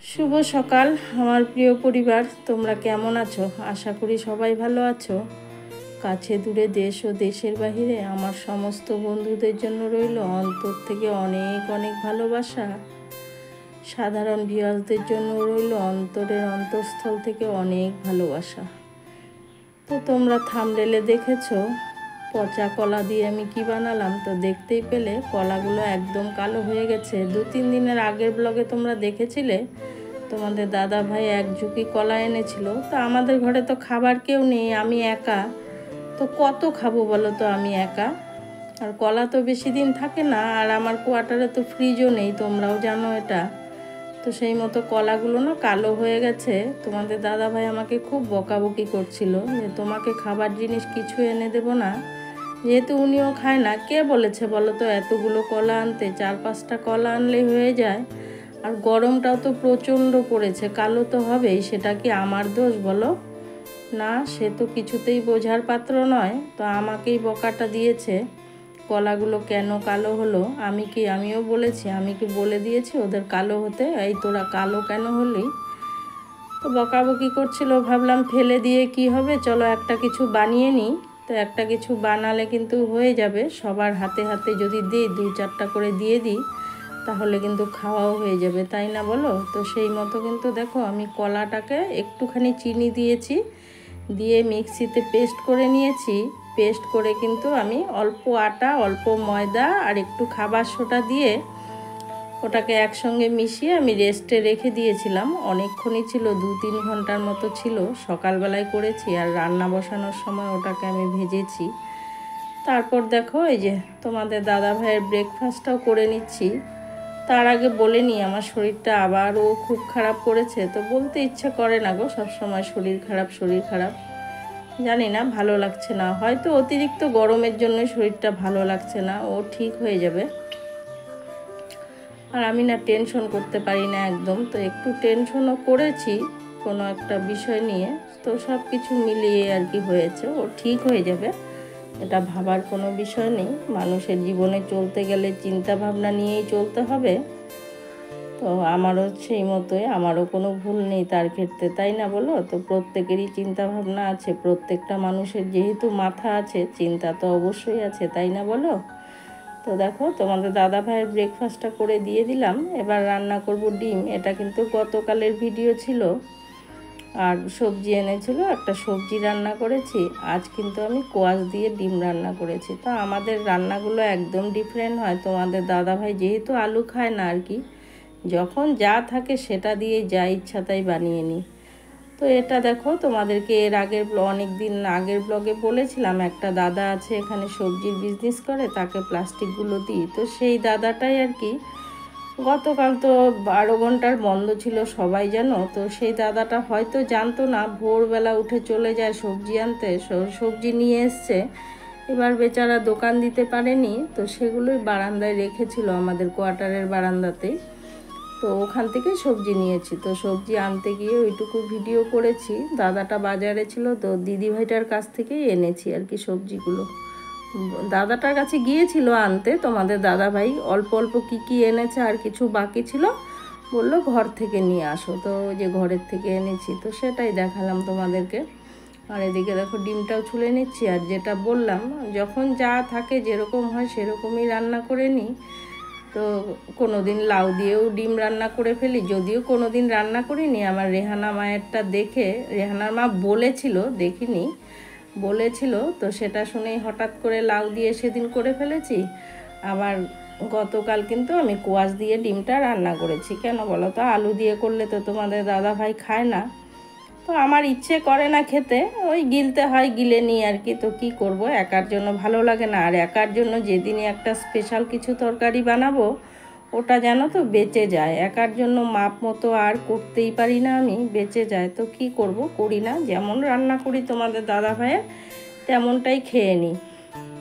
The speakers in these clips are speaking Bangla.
শুভ সকাল আমার প্রিয় পরিবার, তোমরা কেমন আছো? আশা করি সবাই ভালো আছো। কাছে দূরে দেশ ও দেশের বাহিরে আমার সমস্ত বন্ধুদের জন্য রইল অন্তর থেকে অনেক অনেক ভালোবাসা। সাধারণ ভিউয়ার্সদের জন্য রইল অন্তরের অন্তঃস্থল থেকে অনেক ভালোবাসা। তো তোমরা থাম্বনেলে দেখেছো পচা কলা দিয়ে আমি কি বানালাম, তো দেখতেই পেলে কলাগুলো একদম কালো হয়ে গেছে। 2-3 দিনের আগের ব্লগে তোমরা দেখেছিলে তোমাদের দাদা ভাই এক ঝুঁকি কলা এনেছিল। তো আমাদের ঘরে তো খাবার কেউ নেই, আমি একা, তো কত খাবো বলো তো আমি একা। আর কলা তো বেশি দিন থাকে না, আর আমার কোয়ার্টারে তো ফ্রিজও নেই, তোমরাও জানো এটা। তো সেই মতো কলাগুলো না কালো হয়ে গেছে। তোমাদের দাদা ভাই আমাকে খুব বকাবকি করছিল যে তোমাকে খাবার জিনিস কিছু এনে দেবো না, যেহেতু উনিও খায় না। কে বলেছে বলো তো এতগুলো কলা আনতে? 4-5টা কলা আনলেই হয়ে যায়। আর গরমটাও তো প্রচণ্ড পড়েছে, কালো তো হবেই। সেটা কি আমার দোষ বলো? না, সে তো কিছুতেই বোঝার পাত্র নয়। তো আমাকেই বকাটা দিয়েছে কলাগুলো কেন কালো হলো। আমিও বলেছি, আমি কি বলে দিয়েছি ওদের কালো হতে? এই তোরা কালো কেন হলি? তো বকাবকি করছিল, ভাবলাম ফেলে দিয়ে কি হবে, চলো একটা কিছু বানিয়ে নিই। তো একটা কিছু বানালে কিন্তু হয়ে যাবে, সবার হাতে হাতে যদি দিই 2-4টা করে দিয়ে দিই তাহলে কিন্তু খাওয়াও হয়ে যাবে, তাই না বলো? তো সেই মতো কিন্তু দেখো আমি কলাটাকে একটুখানি চিনি দিয়েছি, দিয়ে মিক্সিতে পেস্ট করে নিয়েছি। পেস্ট করে কিন্তু আমি অল্প আটা, অল্প ময়দা আর একটু খাবার সোডা দিয়ে ওটাকে একসঙ্গে মিশিয়ে আমি রেস্টে রেখে দিয়েছিলাম। অনেকক্ষণই ছিল, 2-3 ঘন্টার মতো ছিল। সকালবেলায় করেছি আর রান্না বসানোর সময় ওটাকে আমি ভেজেছি। তারপর দেখো এই যে তোমাদের দাদা ভাইয়ের ব্রেকফাস্টটাও করে নিচ্ছি। তার আগে বলে নিই আমার শরীরটা আবারও খুব খারাপ করেছে। তো বলতে ইচ্ছে করে না গো, সবসময় শরীর খারাপ। জানি না, ভালো লাগছে না, হয়তো অতিরিক্ত গরমের জন্য শরীরটা ভালো লাগছে না। ও ঠিক হয়ে যাবে। আর আমি না টেনশন করতে পারি না একদম, তো একটু টেনশনও করেছি কোনো একটা বিষয় নিয়ে। তো সব কিছু মিলিয়ে আর কি হয়েছে, ও ঠিক হয়ে যাবে, এটা ভাবার কোনো বিষয় নেই। মানুষের জীবনে চলতে গেলে চিন্তা ভাবনা নিয়েই চলতে হবে। তো আমারও সেই মতোই, আমারও কোনো ভুল নেই তার ক্ষেত্রে, তাই না বলো? তো প্রত্যেকেরই চিন্তা ভাবনা আছে, প্রত্যেকটা মানুষের যেহেতু মাথা আছে, চিন্তা তো অবশ্যই আছে, তাই না বলো? তো দেখো তোমাদের দাদা ভাইয়ের ব্রেকফাস্টটা করে দিয়ে দিলাম। এবার রান্না করব ডিম। এটা কিন্তু গতকালের ভিডিও ছিল। আর সবজি এনেছিল, একটা সবজি রান্না করেছি। আজ কিন্তু আমি কোয়াশ দিয়ে ডিম রান্না করেছি। তো আমাদের রান্নাগুলো একদম ডিফারেন্ট হয়। তোমাদের দাদা ভাই যেহেতু আলু খায় না আর কি, যখন যা থাকে সেটা দিয়ে যা ইচ্ছা তাই বানিয়ে নিই। তো এটা দেখো তোমাদেরকে এর অনেক দিন আগের ব্লগে বলেছিলাম, একটা দাদা আছে এখানে সবজির বিজনেস করে, তাকে প্লাস্টিকগুলো দিই। তো সেই দাদাটাই আর কি গতকাল তো 12 ঘন্টার বন্ধ ছিল সবাই জানো। তো সেই দাদাটা হয়তো জানতো না, ভোরবেলা উঠে চলে যায় সবজি আনতে, সবজি নিয়ে এসছে। এবার বেচারা দোকান দিতে পারেনি, তো সেগুলোই বারান্দায় রেখেছিল, আমাদের কোয়ার্টারের বারান্দাতেই। তো ওখান থেকে সবজি নিয়েছি। তো সবজি আনতে গিয়ে ওইটুকু ভিডিও করেছি। দাদাটা বাজারে ছিল, তো দিদিভাইটার কাছ থেকেই এনেছি আর কি সবজিগুলো। দাদাটার কাছে গিয়েছিল আনতে তোমাদের দাদা ভাই, অল্প অল্প কী এনেছে, আর কিছু বাকি ছিল, বললো ঘর থেকে নিয়ে আসো। তো যে ঘরের থেকে এনেছি, তো সেটাই দেখালাম তোমাদেরকে। আর এদিকে দেখো ডিমটাও ছুলে নিচ্ছি। আর যেটা বললাম, যখন যা থাকে যেরকম হয় সেরকমই রান্না করে নিই। তো কোনো দিন লাউ দিয়েও ডিম রান্না করে ফেলি, যদিও কোনো দিন রান্না করিনি। আমার রেহানা মায়েরটা দেখে, রেহানার মা বলেছিল, দেখিনি, বলেছিল, তো সেটা শুনেই হঠাৎ করে লাউ দিয়ে সেদিন করে ফেলেছি। আবার গতকাল কিন্তু আমি কোয়াশ দিয়ে ডিমটা রান্না করেছি। কেন বলো তো? আলু দিয়ে করলে তো তোমাদের দাদা ভাই খায় না, তো আমার ইচ্ছে করে না খেতে, ওই গিলতে হয়, গিলে নিই আর কি। তো কী করব, একার জন্য ভালো লাগে না। আর একার জন্য যেদিনই একটা স্পেশাল কিছু তরকারি বানাবো, ওটা জানো তো বেঁচে যায়। একার জন্য মাপ মতো আর করতেই পারি না আমি, বেঁচে যায়। তো কি করব, করি না। যেমন রান্না করি তোমাদের দাদা ভাইয়ের তেমনটাই খেয়ে নিই।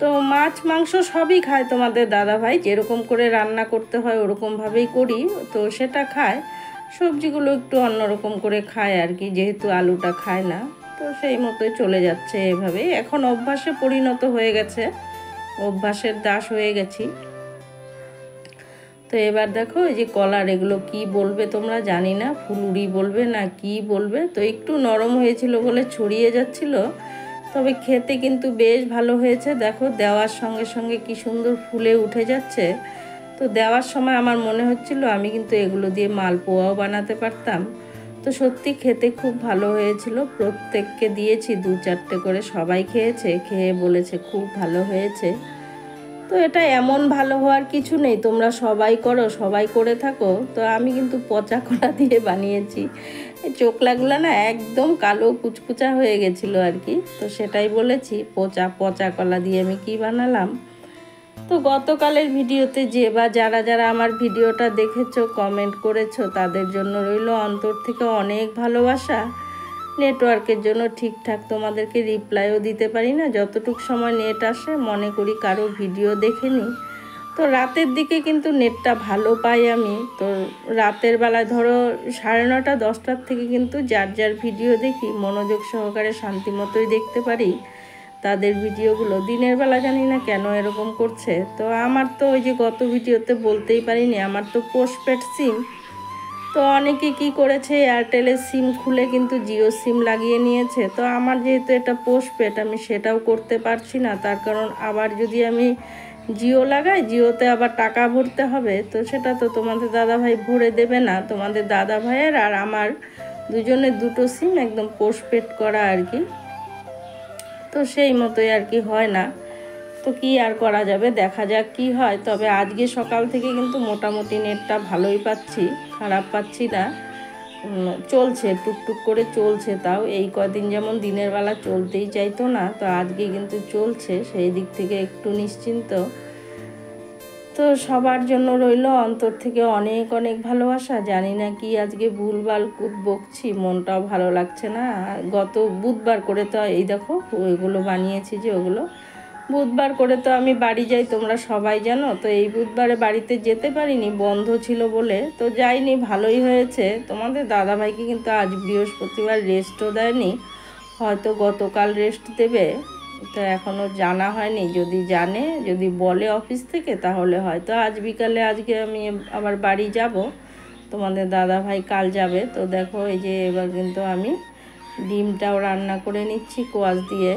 তো মাছ মাংস সবই খায় তোমাদের দাদা ভাই, যেরকম করে রান্না করতে হয় ওরকমভাবেই করি, তো সেটা খায়। সবজিগুলো একটু অন্যরকম করে খায় আর কি, যেহেতু আলুটা খায় না। তো সেই মতোই চলে যাচ্ছে এভাবেই। এখন অভ্যাসে পরিণত হয়ে গেছে, অভ্যাসের দাস হয়ে গেছি। তো এবার দেখো এই যে কলার, এগুলো কি বলবে তোমরা জানি না, ফুলুরি বলবে না কি বলবে। তো একটু নরম হয়েছিল বলে ছড়িয়ে যাচ্ছিল, তবে খেতে কিন্তু বেশ ভালো হয়েছে। দেখো দেওয়ার সঙ্গে সঙ্গে কি সুন্দর ফুলে উঠে যাচ্ছে। তো দেওয়ার সময় আমার মনে হচ্ছিল আমি কিন্তু এগুলো দিয়ে মালপোয়াও বানাতে পারতাম। তো সত্যি খেতে খুব ভালো হয়েছিল, প্রত্যেককে দিয়েছি 2-4টে করে, সবাই খেয়েছে, খেয়ে বলেছে খুব ভালো হয়েছে। তো এটা এমন ভালো হওয়ার কিছু নেই, তোমরা সবাই করো, সবাই করে থাকো। তো আমি কিন্তু পচা কলা দিয়ে বানিয়েছি, চোখ লাগলো না একদম কালো কুচকুচা হয়ে গেছিলো আর কি। তো সেটাই বলেছি, পচা পচা কলা দিয়ে আমি কি বানালাম। তো গতকালের ভিডিওতে যে বা যারা যারা আমার ভিডিওটা দেখেছো, কমেন্ট করেছো, তাদের জন্য রইল অন্তর থেকে অনেক ভালোবাসা। নেটওয়ার্কের জন্য ঠিকঠাক তোমাদেরকে রিপ্লাইও দিতে পারি না, যতটুকু সময় নেট আসে মনে করি কারো ভিডিও দেখে নিই। তো রাতের দিকে কিন্তু নেটটা ভালো পাই আমি। তো রাতের বেলায় ধরো 9:30 10টার থেকে কিন্তু যার যার ভিডিও দেখি, মনোযোগ সহকারে শান্তি মতোই দেখতে পারি তাদের ভিডিওগুলো। দিনের বেলা জানি না কেন এরকম করছে। তো আমার তো ওই যে গত ভিডিওতে বলতেই পারিনি, আমার তো পোস্টপেড সিম। তো অনেকে কি করেছে, এয়ারটেলের সিম খুলে কিন্তু জিও সিম লাগিয়ে নিয়েছে। তো আমার যেহেতু এটা পোস্টপেড, আমি সেটাও করতে পারছি না। তার কারণ আবার যদি আমি জিও লাগাই, জিওতে আবার টাকা ভরতে হবে। তো সেটা তো তোমাদের দাদাভাই ভরে দেবে না। তোমাদের দাদাভাইয়ের আর আমার দুজনের দুটো সিম একদম পোস্টপেড করা আর কি। তো সেই মতোই আর কি হয় না। তো কি আর করা যাবে, দেখা যাক কি হয়। তবে আজকে সকাল থেকে কিন্তু মোটামুটি নেটটা ভালোই পাচ্ছি, খারাপ পাচ্ছি না। চলছে, টুকটুক করে চলছে। তাও এই কদিন যেমন দিনের বেলা চলতেই চাইতো না, তো আজকে কিন্তু চলছে, সেই দিক থেকে একটু নিশ্চিন্ত। তো সবার জন্য রইল অন্তর থেকে অনেক অনেক ভালোবাসা। জানি না কি আজকে ভুলভাল খুব বকছি, মনটাও ভালো লাগছে না। গত বুধবার করে তো এই দেখো ওইগুলো বানিয়েছি, যে ওগুলো বুধবার করে তো আমি বাড়ি যাই, তোমরা সবাই জানো। তো এই বুধবারে বাড়িতে যেতে পারিনি, বন্ধ ছিল বলে, তো যাইনি, ভালোই হয়েছে। তোমাদের দাদাভাইকে কিন্তু আজ বৃহস্পতিবার রেস্টও দেয়নি, হয়তো গতকাল রেস্ট দেবে। তো এখনও জানা হয়নি, যদি জানে, যদি বলে অফিস থেকে, তাহলে হয়তো আজ বিকালে, আজকে আমি আবার বাড়ি যাব। তোমাদের দাদাভাই কাল যাবে। তো দেখো এই যে এবার কিন্তু আমি ডিমটাও রান্না করে নিচ্ছি কোয়াশ দিয়ে।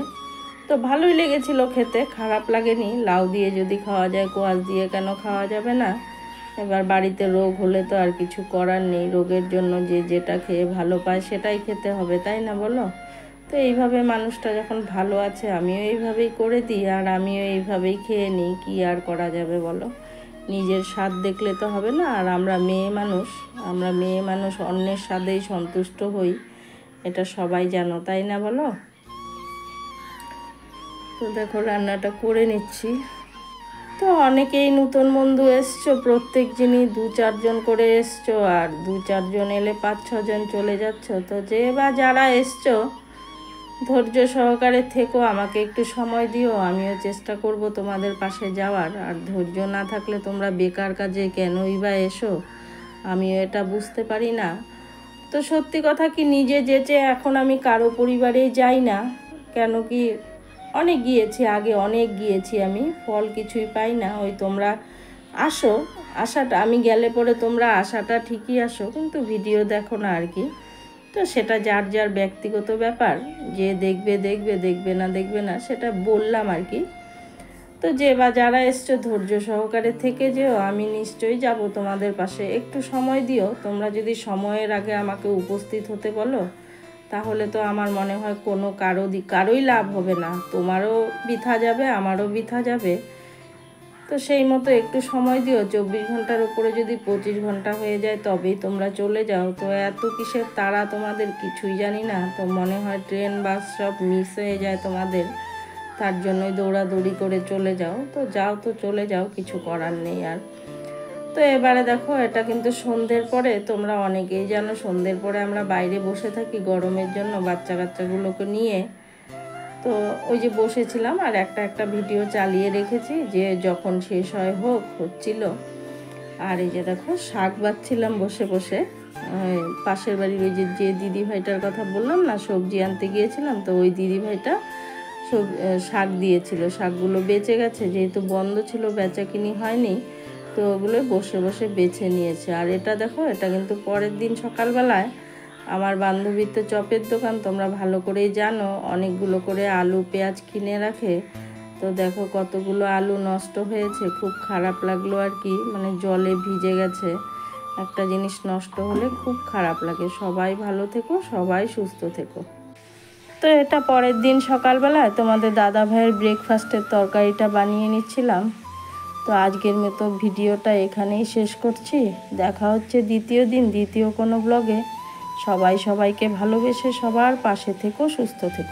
তো ভালোই লেগেছিলো খেতে, খারাপ লাগেনি। লাউ দিয়ে যদি খাওয়া যায়, কোয়াশ দিয়ে কেন খাওয়া যাবে না। এবার বাড়িতে রোগ হলে তো আর কিছু করার নেই, রোগের জন্য যে যেটা খেয়ে ভালো পায় সেটাই খেতে হবে, তাই না বলো। তো এইভাবে মানুষটা যখন ভালো আছে, আমিও এইভাবেই করে দিই, আর আমিও এইভাবেই খেয়ে নিই। কি আর করা যাবে বলো, নিজের স্বাদ দেখলে তো হবে না। আর আমরা মেয়ে মানুষ অন্যের স্বাদেই সন্তুষ্ট হই, এটা সবাই জানো, তাই না বলো। তো দেখো রান্নাটা করে নিচ্ছি। তো অনেকেই নতুন বন্ধু এসছো, প্রত্যেক দিনই 2-4 জন করে এসছো, আর 2-4 জন এলে 5-6 জন চলে যাচ্ছ। তো যে বা যারা এসছো, ধৈর্য সহকারে থেকো, আমাকে একটু সময় দিও, আমিও চেষ্টা করব তোমাদের পাশে যাওয়ার। আর ধৈর্য না থাকলে তোমরা বেকার কাজে কেনই বা এসো, আমিও এটা বুঝতে পারি না। তো সত্যি কথা কি, নিজে যেচে এখন আমি কারো পরিবারেই যাই না। কেন কি, অনেক গিয়েছি আগে, অনেক গিয়েছি আমি, ফল কিছুই পাই না। ওই তোমরা আসো, আশাটা, আমি গেলে পরে তোমরা আশাটা ঠিকই আসো, কিন্তু ভিডিও দেখো না আর কি। তো সেটা যার যার ব্যক্তিগত ব্যাপার, যে দেখবে দেখবে, দেখবে না সেটা বললাম আর কি। তো যে বা যারা এসছো, ধৈর্য সহকারে থেকে যেও, আমি নিশ্চয়ই যাব তোমাদের পাশে। একটু সময় দিও, তোমরা যদি সময়ের আগে আমাকে উপস্থিত হতে বলো, তাহলে তো আমার মনে হয় কোনো কারোই লাভ হবে না, তোমারও বৃথা যাবে, আমারও বৃথা যাবে। তো সেই মতো একটু সময় দিও। 24 ঘন্টার উপরে যদি 25 ঘন্টা হয়ে যায় তবেই তোমরা চলে যাও। তো এত কিসের তারা তোমাদের, কিছুই জানি না। তো মনে হয় ট্রেন বাস সব মিস হয়ে যায় তোমাদের, তার জন্যই দৌড়াদৌড়ি করে চলে যাও। তো যাও, তো চলে যাও, কিছু করার নেই আর। তো এবারে দেখো, এটা কিন্তু সন্ধ্যের পরে, তোমরা অনেকেই জানো সন্ধ্যের পরে আমরা বাইরে বসে থাকি গরমের জন্য বাচ্চা কাচ্চাগুলোকে নিয়ে। তো ওই যে বসেছিলাম, আর একটা ভিডিও চালিয়ে রেখেছি, যে যখন শেষ হয় হচ্ছিল। আর এই যে দেখো শাক বাছছিলাম বসে বসে। পাশের বাড়ির ওই যে দিদিভাইটার কথা বললাম না, সবজি আনতে গিয়েছিলাম, তো ওই দিদিভাইটা শাক দিয়েছিল। শাকগুলো বেঁচে গেছে, যেহেতু বন্ধ ছিল, বেচাকিনি হয়নি। তো ওগুলো বসে বসে বেছে নিয়েছে। আর এটা দেখো, এটা কিন্তু পরের দিন সকালবেলায় আমার বান্ধবীর তো চপের দোকান, তোমরা ভালো করেই জানো, অনেকগুলো করে আলু পেঁয়াজ কিনে রাখে। তো দেখো কতগুলো আলু নষ্ট হয়েছে, খুব খারাপ লাগলো আর কি, মানে জলে ভিজে গেছে। একটা জিনিস নষ্ট হলে খুব খারাপ লাগে। সবাই ভালো থেকো, সবাই সুস্থ থেকো। তো এটা পরের দিন সকালবেলায় তোমাদের দাদা ভাইয়ের ব্রেকফাস্টের তরকারিটা বানিয়ে নিচ্ছিলাম। তো আজকের মতো ভিডিওটা এখানেই শেষ করছি। দেখা হচ্ছে দ্বিতীয় দিন দ্বিতীয় কোনো ব্লগে। সবাই সবাইকে ভালোবেসে সবার পাশে থেকো, সুস্থ থেকো।